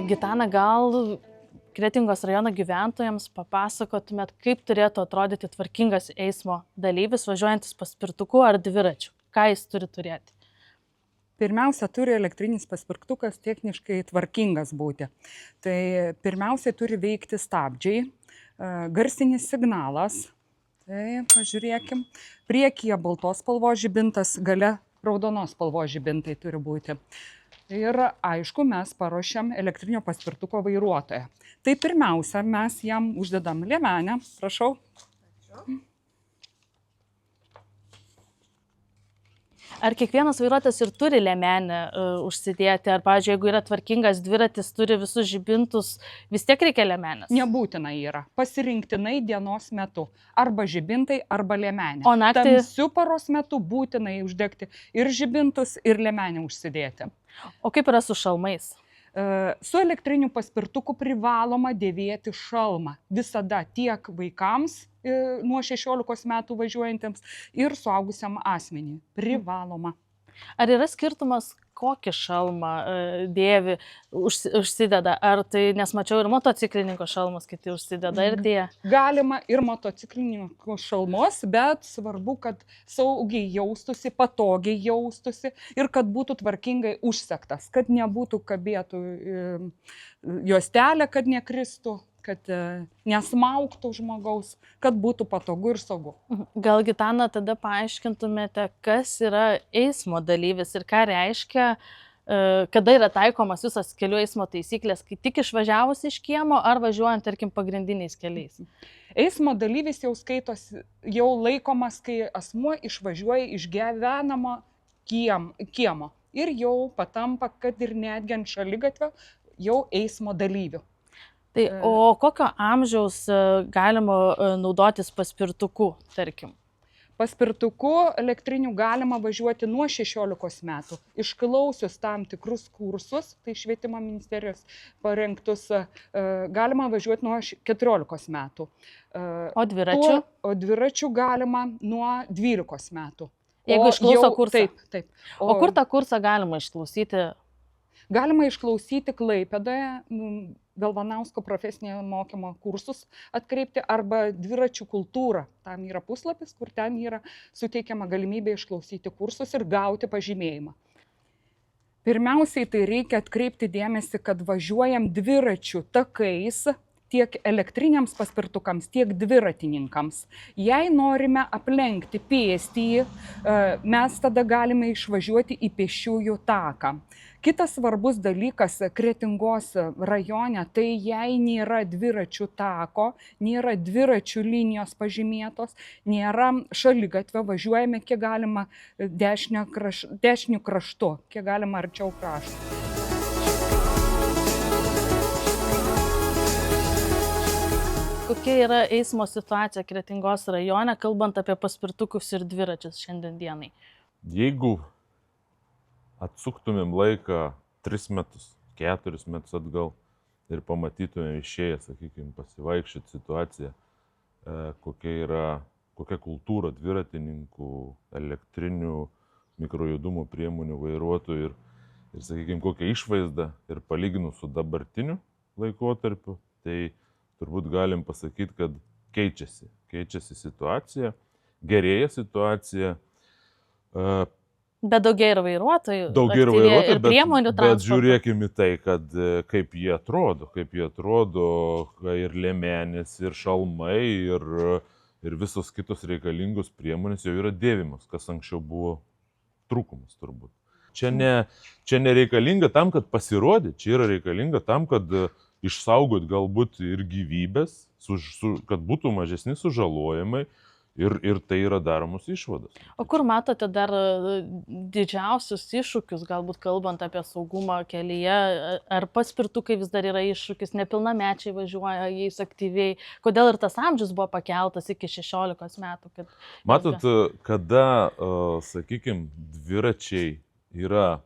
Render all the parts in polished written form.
Gitana, gal Kretingos rajono gyventojams papasakotumėt, kaip turėtų atrodyti tvarkingas eismo dalyvis važiuojantis paspirtuku ar dviračiu? Ką jis turi turėti? Pirmiausia, turi elektrinis paspirtukas techniškai tvarkingas būti. Tai pirmiausia, turi veikti stabdžiai, garsinis signalas. Tai pažiūrėkim. Priekyje baltos spalvos žibintas, gale raudonos spalvos žibintai turi būti. Ir aišku, mes paruošiam elektrinio paspirtuko vairuotoją. Tai pirmiausia, mes jam uždedam liemenę. Prašau. Ar kiekvienas vairuotojas ir turi liemenę užsidėti? Ar, pavyzdžiui, jeigu yra tvarkingas dviratis, turi visus žibintus, vis tiek reikia liemenės? Nebūtina yra. Pasirinktinai dienos metu. Arba žibintai, arba liemenė. O naktį? Tamsiu paros metu būtinai uždegti ir žibintus, ir liemenę užsidėti. O kaip yra su šalmais? Su elektriniu paspirtuku privaloma dėvėti šalmą. Visada tiek vaikams nuo 16 metų važiuojantiems ir suaugusiam asmeniui. Privaloma. Ar yra skirtumas, kokį šalmą dėvi, užsideda? Ar tai, nes mačiau ir motociklininko šalmus, kiti užsideda ir tie? Galima ir motociklininko šalmus, bet svarbu, kad saugiai jaustųsi, patogiai jaustųsi ir kad būtų tvarkingai užsegtas, kad nebūtų kabėtų juostelė, kad nekristų, kad nesmauktų žmogaus, kad būtų patogu ir saugu. Gal, Gitana, tada paaiškintumėte, kas yra eismo dalyvis ir ką reiškia, kada yra taikomas visos kelių eismo taisyklės, kai tik išvažiavus iš kiemo ar važiuojant, tarkim, pagrindiniais keliais? Eismo dalyvis jau skaitosi, jau laikomas, kai asmuo išvažiuoja iš gyvenamo kiemo ir jau patampa, kad ir netgi ant šaligatvio, jau eismo dalyvių. Tai, o kokio amžiaus galima naudotis paspirtuku, tarkim? Paspirtuku elektriniu galima važiuoti nuo 16 metų. Išklausius tam tikrus kursus, tai švietimo ministerijos parengtus, galima važiuoti nuo 14 metų. O dviračių? O dviračių galima nuo 12 metų. Jeigu išklauso kursą? Taip. O kur tą kursą galima išklausyti? Galima išklausyti Klaipėdoje, Galvanausko profesinio mokymo kursus atkreipti arba dviračių kultūrą. Tam yra puslapis, kur ten yra suteikiama galimybė išklausyti kursus ir gauti pažymėjimą. Pirmiausiai tai reikia atkreipti dėmesį, kad važiuojam dviračių takais tiek elektriniams paspirtukams, tiek dviratininkams. Jei norime aplenkti pėstįjį, mes tada galime išvažiuoti į pėsčiųjų taką. Kitas svarbus dalykas Kretingos rajone, tai jei nėra dviračių tako, nėra dviračių linijos pažymėtos, nėra šaligatvio, važiuojame kiek galima dešiniu kraštu, kiek galima arčiau krašto. Kokia yra eismo situacija Kretingos rajone, kalbant apie paspirtukus ir dviračius šiandien dienai? Jeigu atsuktumėm laiką 3 metus, 4 metus atgal ir pamatytumėm išėję, sakykime, pasivaikščioti situaciją, kokia kultūra dviratininkų, elektrinių mikrojudumų priemonių vairuotojų ir sakykime, kokia išvaizda ir palyginus su dabartiniu laikotarpiu, tai turbūt galim pasakyti, kad keičiasi situacija, gerėja situacija. Bet daugiau ir vairuotojų, ir priemonių transporto. Bet žiūrėkime į tai, kad kaip jie atrodo, ir liemenės, ir šalmai, ir visos kitos reikalingos priemonės jau yra dėvimas, kas anksčiau buvo trūkumas turbūt. Čia nereikalinga tam, kad pasirodyti, čia yra reikalinga tam, kad išsaugot galbūt ir gyvybės, kad būtų mažesni sužalojimai. Ir tai yra daromos išvados. O kur matote dar didžiausius iššūkius, galbūt kalbant apie saugumą kelyje? Ar paspirtukai vis dar yra iššūkis, nepilnamečiai važiuoja jais aktyviai? Kodėl ir tas amžius buvo pakeltas iki 16 metų? Matot, kada, sakykime, dviračiai yra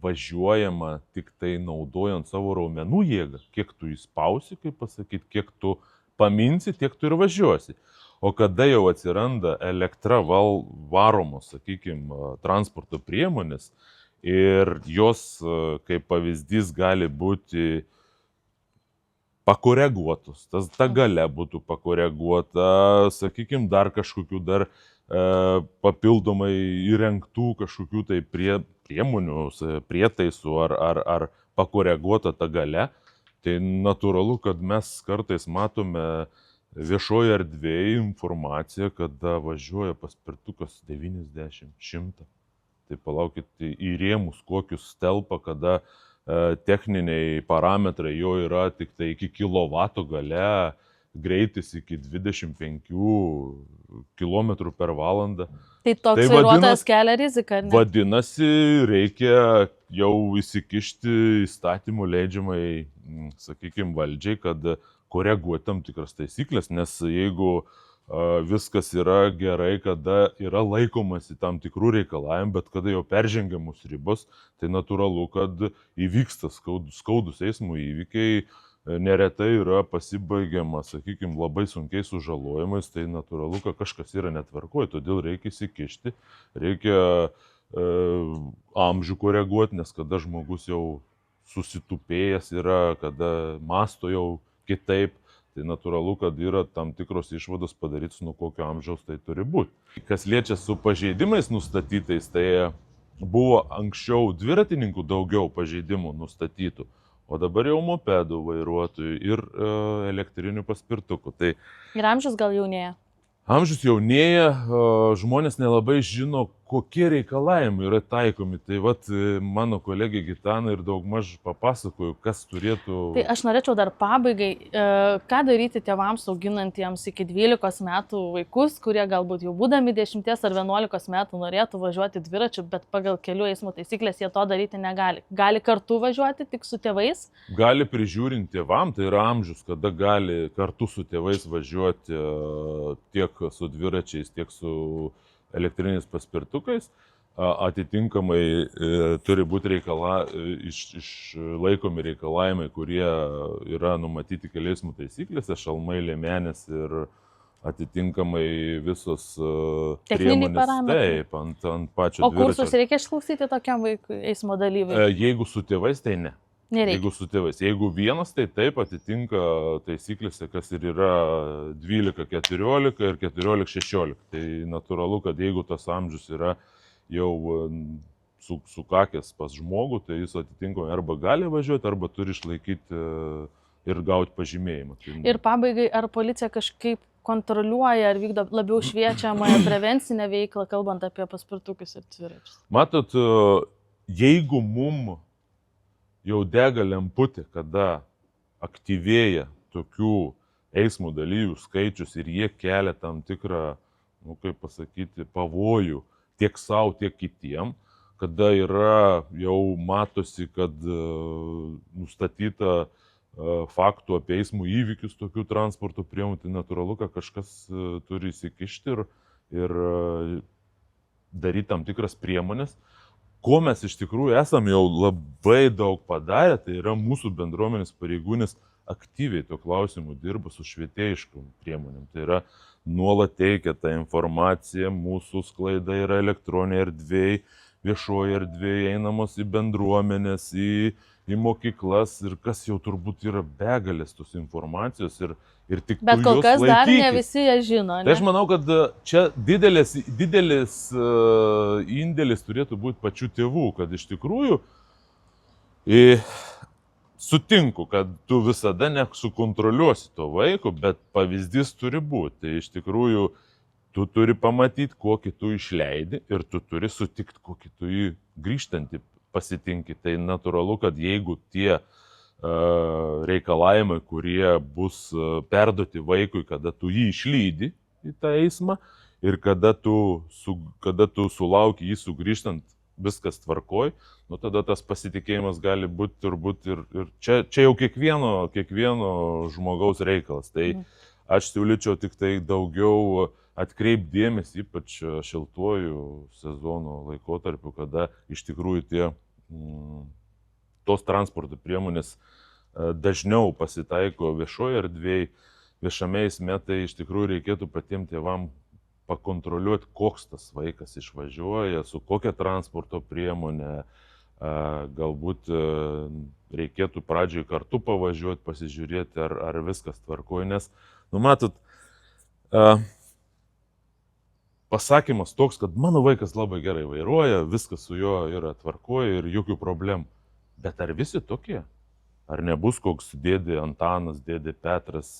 važiuojama tik tai naudojant savo raumenų jėgą, kiek tu įspausi, kaip pasakyti, kiek tu paminsi, tiek tu ir važiuosi. O kada jau atsiranda elektra varomos, sakykime, transporto priemonės ir jos kaip pavyzdys gali būti pakoreguotos, ta galia būtų pakoreguota, sakykime, dar kažkokių papildomai įrengtų kažkokių tai priemonių, prietaisų ar pakoreguota ta galia. Tai natūralu, kad mes kartais matome viešoje erdvėje informaciją, kada važiuoja paspirtukas 90, 100. Tai palaukit, į rėmus kokius telpa, kada techniniai parametrai jo yra tik tai iki kilovato gale, greitis iki 25 km per valandą. Tai toks vairuotojas kelia riziką, ne? Vadinasi, reikia jau įsikišti įstatymų leidžiamai, sakykime, valdžiai, kad koreguoti tam tikras taisyklės, nes jeigu viskas yra gerai, kada yra laikomasi tam tikrų reikalavimų, bet kada jau peržengiamos ribos, tai natūralu, kad įvyksta skaudus eismo įvykiai, neretai yra pasibaigiama, sakykime, labai sunkiais sužalojimais, tai natūralu, kad kažkas yra netvarkoje, todėl reikia įsikišti, reikia amžių koreguoti, nes kada žmogus jau susitupėjęs yra, kada masto jau kitaip, tai natūralu, kad yra tam tikros išvados padarytos, nuo kokio amžiaus tai turi būti. Kas liečia su pažeidimais nustatytais, tai buvo anksčiau dviratininkų daugiau pažeidimų nustatytų, o dabar jau mopedų vairuotojų ir elektrinių paspirtukų. Tai ir amžius gal jaunėja? Amžius jaunėja, žmonės nelabai žino, kokie reikalavimai yra taikomi. Tai vat mano kolegė Gitana ir daugmaž papasakojo, kas turėtų... Tai aš norėčiau dar pabaigai, ką daryti tėvams auginantiems iki 12 metų vaikus, kurie galbūt jau būdami 10 ar 11 metų norėtų važiuoti dviračiu, bet pagal kelių eismo taisyklės jie to daryti negali. Gali kartu važiuoti tik su tėvais? Gali prižiūrinti tėvam, tai yra amžius, kada gali kartu su tėvais važiuoti tiek su dviračiais, tiek su elektriniais paspirtukais. Atitinkamai turi būti išlaikomi reikalavimai, kurie yra numatyti kelių eismo taisyklėse, šalmai, liemenės ir atitinkamai visos priemonės. Taip, ant pačio dviračio. O kursus reikia išklausyti tokiam vaikui eismo dalyviui? Jeigu su tėvais, tai ne. Nereikia. Jeigu su tėvais. Jeigu vienas, tai taip atitinka taisyklėse, kas ir yra 12-14 ir 14-16. Tai natūralu, kad jeigu tas amžius yra jau sukakęs pas žmogų, tai jis atitinkamai arba gali važiuoti, arba turi išlaikyti ir gauti pažymėjimą. Ir pabaigai, ar policija kažkaip kontroliuoja, ar vykdo labiau šviečiamąją prevencinę veiklą, kalbant apie paspirtukus ir dviračius? Matot, jeigu mum jau dega lemputė, kada aktyvėja tokių eismo dalyvių skaičius ir jie kelia tam tikrą, kaip pasakyti, pavojų tiek savo, tiek kitiem, kada yra jau matosi, kad nustatyta faktų apie eismo įvykius tokių transporto priemonių, tai natūralu, kad kažkas turi įsikišti ir daryti tam tikras priemonės. Ko mes iš tikrųjų esam jau labai daug padarę, tai yra mūsų bendruomenės pareigūnės aktyviai tuo klausimu dirba su švietėjiškom priemonėm. Tai yra nuolat teikia tą informaciją, mūsų sklaida yra elektroninėje erdvėje, viešoje erdvėje, einamos į bendruomenės, į mokyklas ir kas jau turbūt yra begalės tos informacijos ir tik bet kol kas dar ne visi ją žino. Tai aš manau, kad čia didelis indėlis turėtų būti pačių tėvų, kad iš tikrųjų sutinku, kad tu visada nesukontroliuosi to vaiko, bet pavyzdys turi būti. Tai iš tikrųjų tu turi pamatyti, kokį tu išleidi ir tu turi sutikti, kokį tu jį grįžtantį pasitinki. Tai natūralu, kad jeigu tie reikalavimai, kurie bus perduoti vaikui, kada tu jį išlydi į tą eismą ir kada tu sulauki jį sugrįžtant, viskas tvarkoj, tada tas pasitikėjimas gali būti turbūt ir čia jau kiekvieno žmogaus reikalas. Tai aš siūlyčiau tik tai daugiau atkreipti dėmesį, ypač šiltuoju sezono laikotarpiu, kada iš tikrųjų tos transporto priemonės dažniau pasitaiko viešoje erdvėje, viešame eisme, tai iš tikrųjų reikėtų patiems tėvam pakontroliuoti, koks tas vaikas išvažiuoja, su kokia transporto priemonė, Galbūt reikėtų pradžioj kartu pavažiuoti, pasižiūrėti, ar viskas tvarkoja, nes, nu matot, pasakymas toks, kad mano vaikas labai gerai vairuoja, viskas su juo yra tvarkoja ir jokių problemų. Bet ar visi tokie? Ar nebus koks dėdė Antanas, dėdė Petras,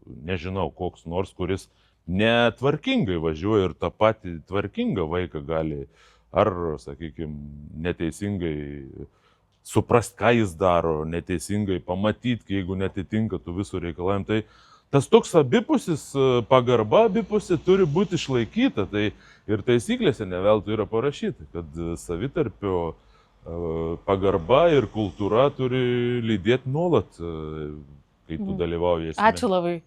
nežinau, koks nors, kuris netvarkingai važiuoja ir tą patį tvarkingą vaiką gali ar, sakykime, neteisingai suprast, ką jis daro, neteisingai pamatyti, jeigu netitinka tų visų reikalavimų. Tai tas toks abipusis pagarba, abipusė turi būti išlaikyta. Tai ir taisyklėse neveltui yra parašyta, kad savitarpio pagarba ir kultūra turi lydėti nuolat, kai tu dalyvauji eisme. Ačiū labai.